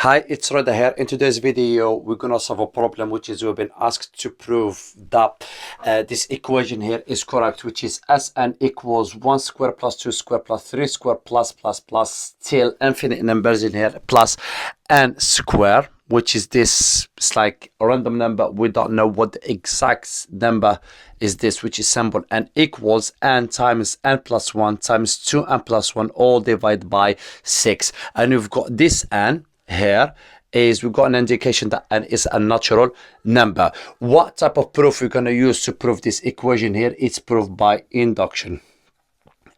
Hi, it's Reda here. In today's video, we're gonna solve a problem which is we've been asked to prove that this equation here is correct, which is Sn equals 1 square plus 2 square plus 3 square plus till infinite numbers in here plus n square, which is this. It's like a random number. We don't know what the exact number is this, which is symbol n equals n times n plus 1 times 2n plus 1 all divided by 6. And we've got this n here is we've got an indication that n is a natural number. What type of proof we're going to use to prove this equation here? It's proved by induction.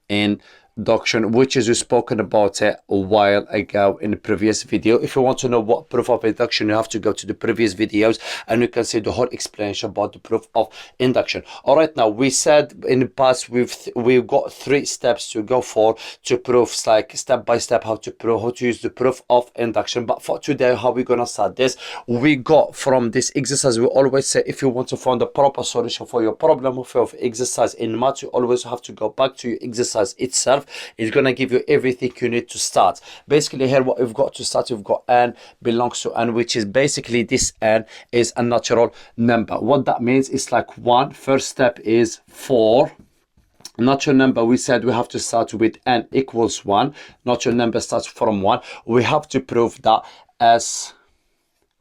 Induction, which is we've spoken about it a while ago in the previous video. If you want to know what proof of induction, you have to go to the previous videos and you can see the whole explanation about the proof of induction. All right, now we said in the past we've got 3 steps to go for to prove, like step by step how to use the proof of induction. But for today, how we're gonna start this, we got from this exercise, we always say if you want to find the proper solution for your problem of exercise in math, you always have to go back to your exercise itself. It's gonna give you everything you need to start. Basically here what we've got to start, we've got n belongs to n, which is basically this n is a natural number. What that means is like 1. First step is 4. Natural number, we said we have to start with n equals 1. Natural number starts from 1. We have to prove that as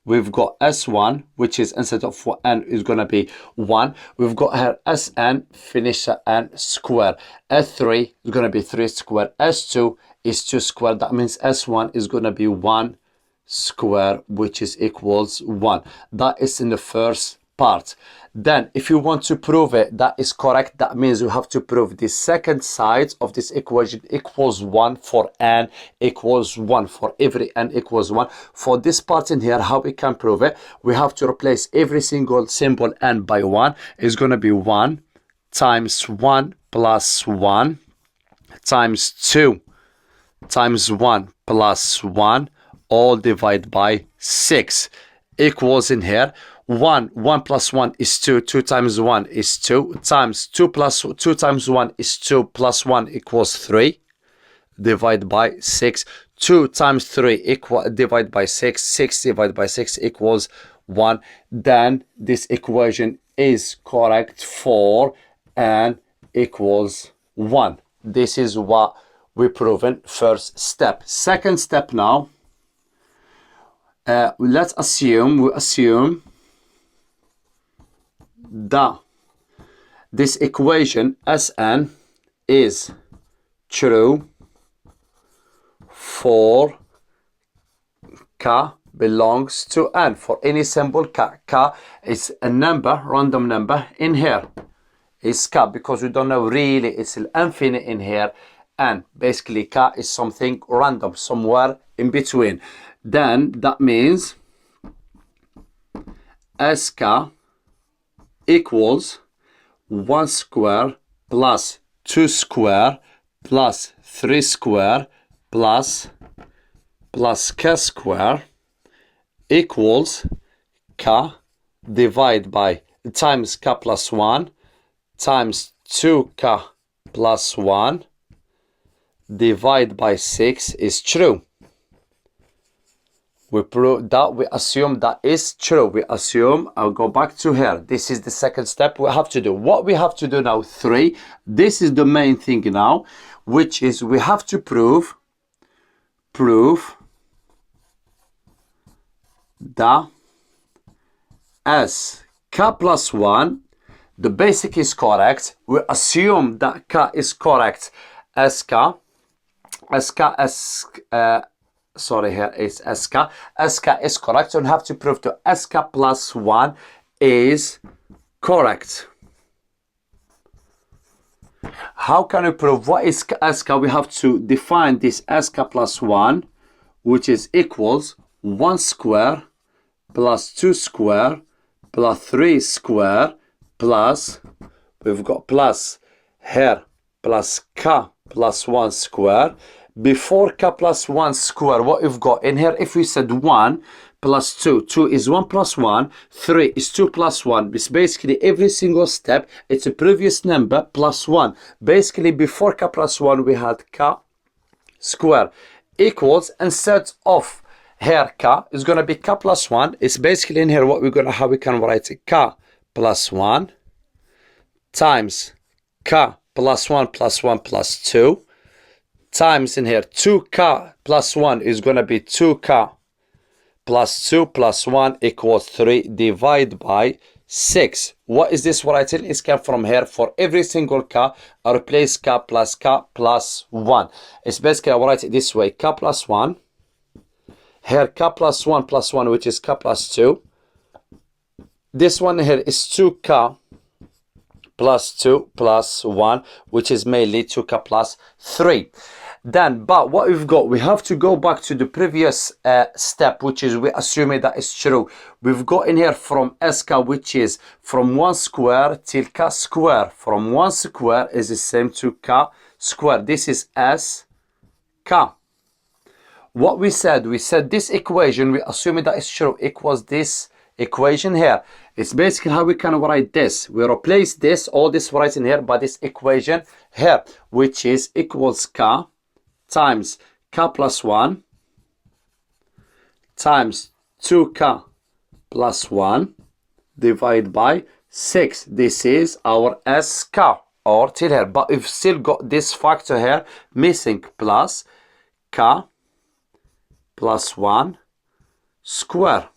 we've got S1, which is instead of n is going to be 1. We've got here Sn, finish at n square. S3 is going to be 3 square. S2 is 2 square. That means S1 is going to be 1 square, which is equals 1. That is in the first part. Then if you want to prove it that is correct, that means you have to prove the second side of this equation equals 1 for n equals 1, for every n equals 1. For this part in here, how we can prove it, we have to replace every single symbol n by 1. Is going to be 1 times 1 plus 1 times 2 times 1 plus 1 all divided by 6 equals in here 1 plus 1 is 2, 2 times 1 is 2 times 2 plus 2 times 1 is 2 plus 1 equals 3 divided by 6. 2 times 3 equal divided by 6, 6 divided by 6 equals 1. Then this equation is correct for n equals 1. This is what we proven first step. Second step now, let's assume that this equation Sn is true for k belongs to n. For any symbol k is a number, random number in here is k, because we don't know really it's an infinite in here, and basically k is something random somewhere in between. Then that means sk equals 1 square plus 2 square plus 3 square plus k square equals k divided by times k plus 1 times 2k plus 1 divided by 6 is true. We prove that, we assume that is true. We assume, I'll go back to here. This is the second step we have to do. What we have to do now, 3, this is the main thing now, which is we have to prove that as k plus 1, the basic is correct. We assume that k is correct as sorry, here is sk is correct, so we have to prove to sk plus 1 is correct. How can we prove what is sk? We have to define this sk plus 1, which is equals 1 square plus 2 square plus 3 square plus, we've got plus here, plus k plus 1 square. Before k plus 1 square, what we've got in here, if we said 1 plus 2, 2 is 1 plus 1, 3 is 2 plus 1. It's basically every single step, it's a previous number plus 1. Basically, before k plus 1, we had k square equals, instead of Here k is going to be k plus 1. It's basically in here what we're going to, how we can write it, k plus 1 times k plus 1 plus 1 plus 2 times in here 2k plus 1 is going to be 2k plus 2 plus 1 equals 3 divided by 6. What is this writing? It's come from here. For every single k, I replace k plus 1. It's basically, I write it this way, k plus 1. Here, k plus 1 plus 1, which is k plus 2. This one here is 2k plus 2 plus 1, which is mainly 2k plus 3. Then, but what we've got, we have to go back to the previous step, which is we assuming that is true. We've got in here from sk, which is from 1 square till k square. From 1 square is the same to k square. This is sk. What we said this equation, we assuming that is true, equals this equation here. It's basically how we can write this. We replace this, all this right in here, by this equation here, which is equals k times k plus 1 times 2k plus 1 divided by 6. This is our sk, or till here. But we've still got this factor here missing, plus k plus 1 square.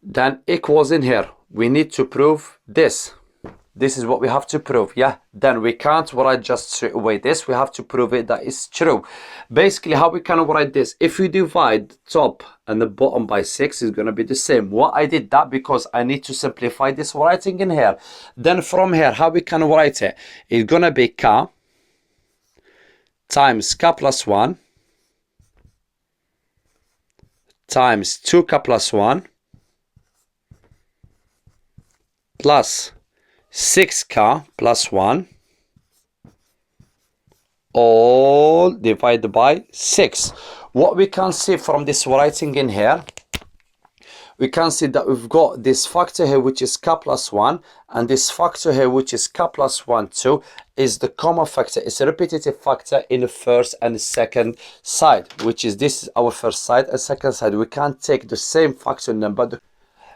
Then equals in here. We need to prove this. This is what we have to prove, yeah? Then we can't write just straight away this. We have to prove it that is true. Basically, how we can write this? If we divide top and the bottom by 6, it's going to be the same. What I did that because I need to simplify this writing in here. Then from here, how we can write it? It's going to be k times k plus 1 times 2k plus 1 plus 6k plus 1 all divided by 6. What we can see from this writing in here, we can see that we've got this factor here which is k plus 1, and this factor here which is k plus 1 too is the common factor. It's a repetitive factor in the first and the second side, which is this is our first side and second side. We can't take the same factor number.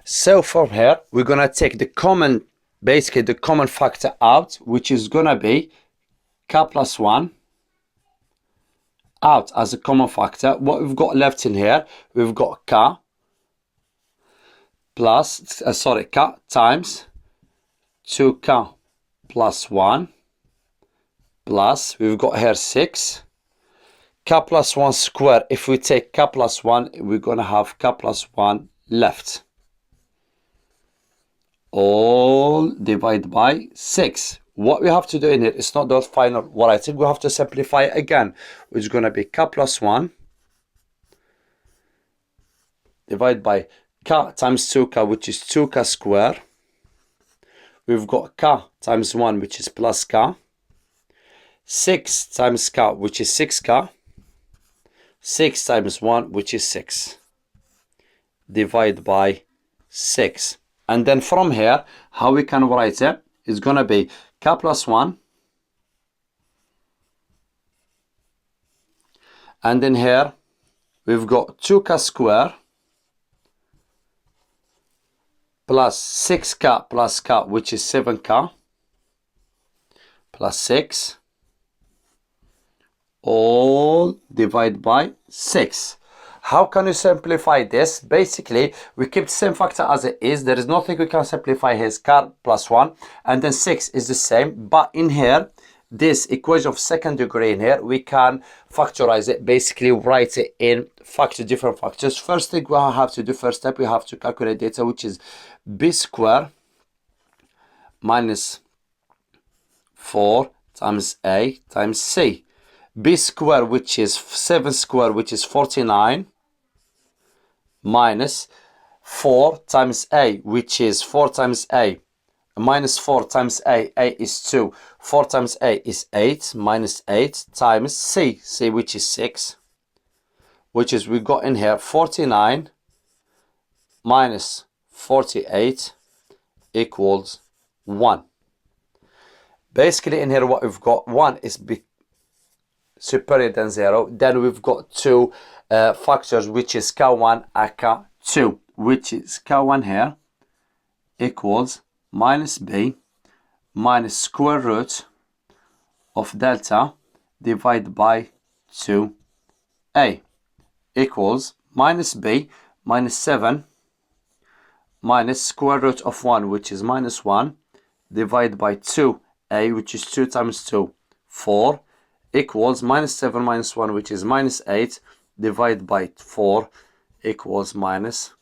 So from here we're gonna take the common, basically the common factor out, which is gonna be k plus 1 out as a common factor. What we've got left in here, we've got k plus k times 2k plus 1 plus, we've got here 6 k plus 1 square. If we take k plus 1, we're gonna have k plus 1 left, all divided by 6. What we have to do in it is not the final writing. We have to simplify it again, which is going to be k plus 1 divided by k times 2k, which is 2k square. We've got k times 1, which is plus k. 6 times k, which is 6k. 6 times 1, which is 6. Divided by 6. And then from here, how we can write it is going to be k plus 1. And then here, we've got 2k square plus 6k plus k, which is 7k, plus 6, all divided by 6. How can you simplify this? Basically, we keep the same factor as it is. There is nothing we can simplify here. K plus 1, and then 6 is the same. But in here, this equation of second degree in here, we can factorize it. Basically, write it in different factors. First thing we have to do, first step, we have to calculate data, which is b square minus 4 times a times c. B square, which is 7 square, which is 49, minus 4 times a, which is 4 times a, minus 4 times a is 2, 4 times a is 8, minus 8 times c, which is 6, which is we got in here 49 minus 48 equals 1. Basically in here what we've got, 1 is superior than 0, then we've got two factors, which is k1 and k2, which is k1 here equals minus b minus square root of delta divided by 2a equals minus b minus 7 minus square root of 1, which is minus 1, divided by 2a, which is 2 times 2, 4, equals minus 7 minus 1, which is minus 8, divided by 4 equals minus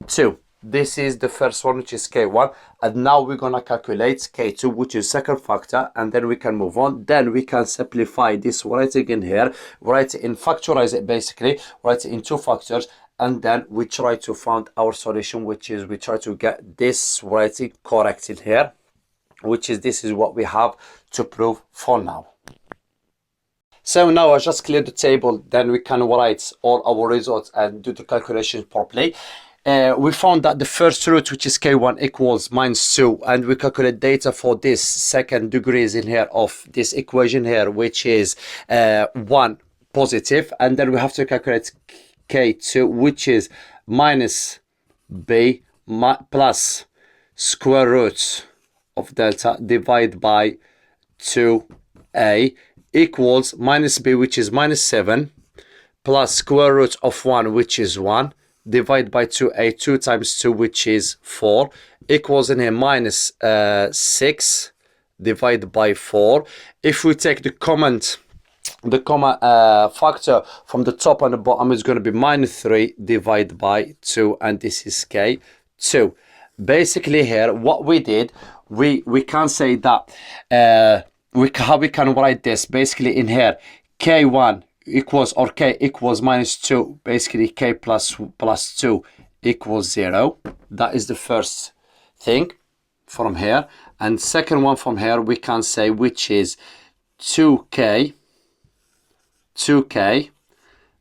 2. This is the first one, which is k1, and now we're gonna calculate k2, which is second factor, and then we can move on. Then we can simplify this, write it in here, write it in, factorize it basically, write it in two factors, and then we try to find our solution, which is we try to get this writing correct in here, which is this is what we have to prove for now. So now I just clear the table, then we can write all our results and do the calculations properly. We found that the first root, which is k1, equals minus 2, and we calculate data for this second degrees in here of this equation here, which is 1 positive, and then we have to calculate k2, which is minus b plus square root of delta divided by 2a equals minus b, which is minus 7, plus square root of 1, which is 1, divided by 2a, 2 times 2, which is 4, equals in here minus 6 divided by 4. If we take the comma factor from the top and the bottom, is going to be minus 3 divided by 2, and this is k2. Basically here what we did, we can say that how we can write this basically in here, k1 equals, or k equals minus 2, basically k plus 2 equals 0. That is the first thing from here, and second one from here we can say, which is 2k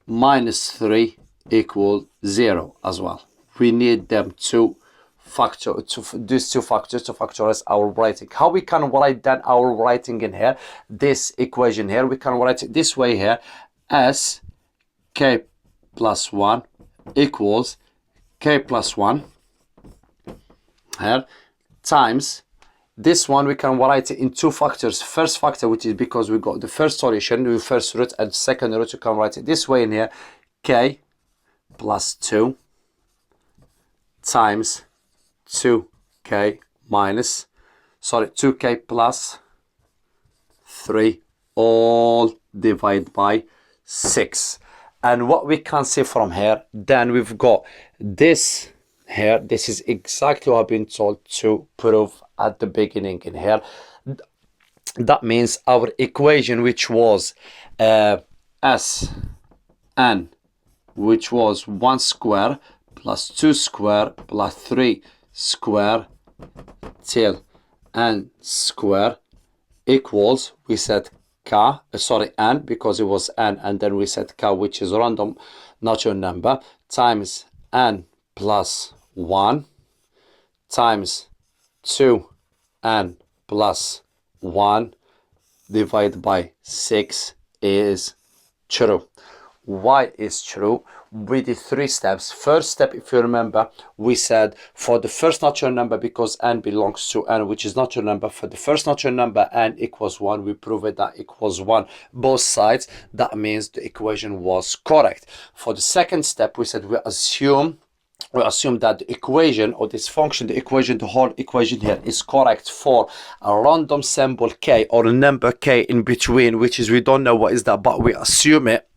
minus 3 equals 0 as well. We need them to factor, these two factors to factorize our writing. How we can write then our writing in here, this equation here, we can write it this way here, as k plus 1 equals k plus 1 here times this one. We can write it in two factors. First factor, which is because we got the first solution, the first root, and second root, you can write it this way in here, k plus 2 times 2k minus, 2k plus 3, all divided by 6. And what we can see from here, then we've got this here, this is exactly what I've been told to prove at the beginning in here. That means our equation, which was Sn, which was 1 square plus 2 square plus 3 square till n square equals, we said n, because it was n, and then we said k, which is random natural number, times n plus 1 times 2n plus 1 divided by 6 is true. Why is true? We did 3 steps. First step, if you remember, we said for the first natural number, because n belongs to n, which is natural number, for the first natural number n equals 1, we proved that equals 1 both sides. That means the equation was correct. For the second step, we said we assume that the equation, or this function, the equation, the whole equation here is correct for a random symbol k, or a number k in between, which is, we don't know what is that, but we assume it.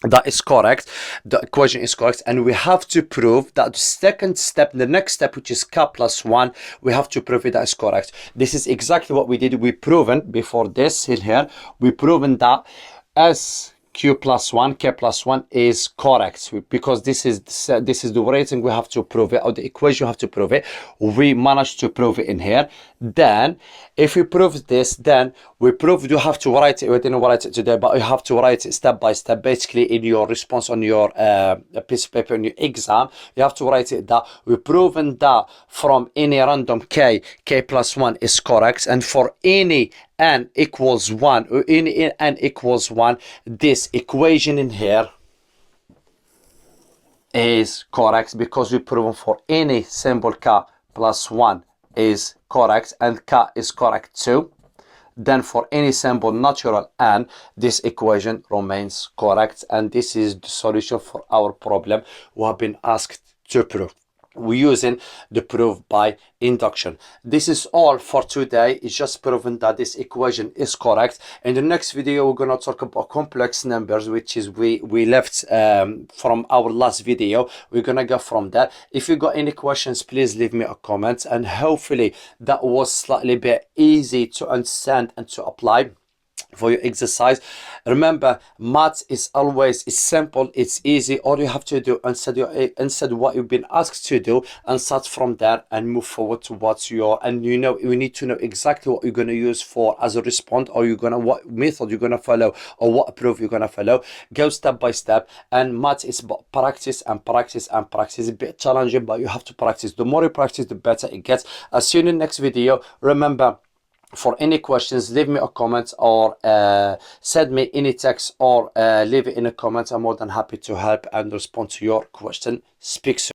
That is correct. The equation is correct, and we have to prove that the second step, the next step, which is k plus 1, we have to prove it that is correct. This is exactly what we did. We proven before this in here, we proven that q plus 1, k plus 1 is correct, because this is the rating. We have to prove it, or the equation, you have to prove it. We managed to prove it in here. Then if we prove this, then we proved, you have to write it. We didn't write it today, but you have to write it step by step, basically in your response on your piece of paper in your exam. You have to write it that we proven that from any random k plus 1 is correct, and for any n equals 1, or in n equals 1, this equation in here is correct, because we proven for any symbol k plus 1 is correct, and k is correct too. Then for any symbol natural n, this equation remains correct, and this is the solution for our problem we have been asked to prove. We're using the proof by induction. This is all for today. It's just proven that this equation is correct. In the next video, we're going to talk about complex numbers, which is we left from our last video. We're going to go from there. If you got any questions, please leave me a comment, and hopefully that was slightly bit easy to understand and to apply for your exercise. Remember, maths is always, it's simple, it's easy. All you have to do, instead what you've been asked to do, and start from there and move forward towards your, and you know, you need to know exactly what you're going to use for as a response, or you're going to, what method you're going to follow, or what proof you're going to follow. Go step by step. And maths is about practice and practice and practice. It's a bit challenging, but you have to practice. The more you practice, the better it gets. I'll see you in the next video. Remember, for any questions, leave me a comment, or send me any text, or leave it in the comments. I'm more than happy to help and respond to your question. Speak soon.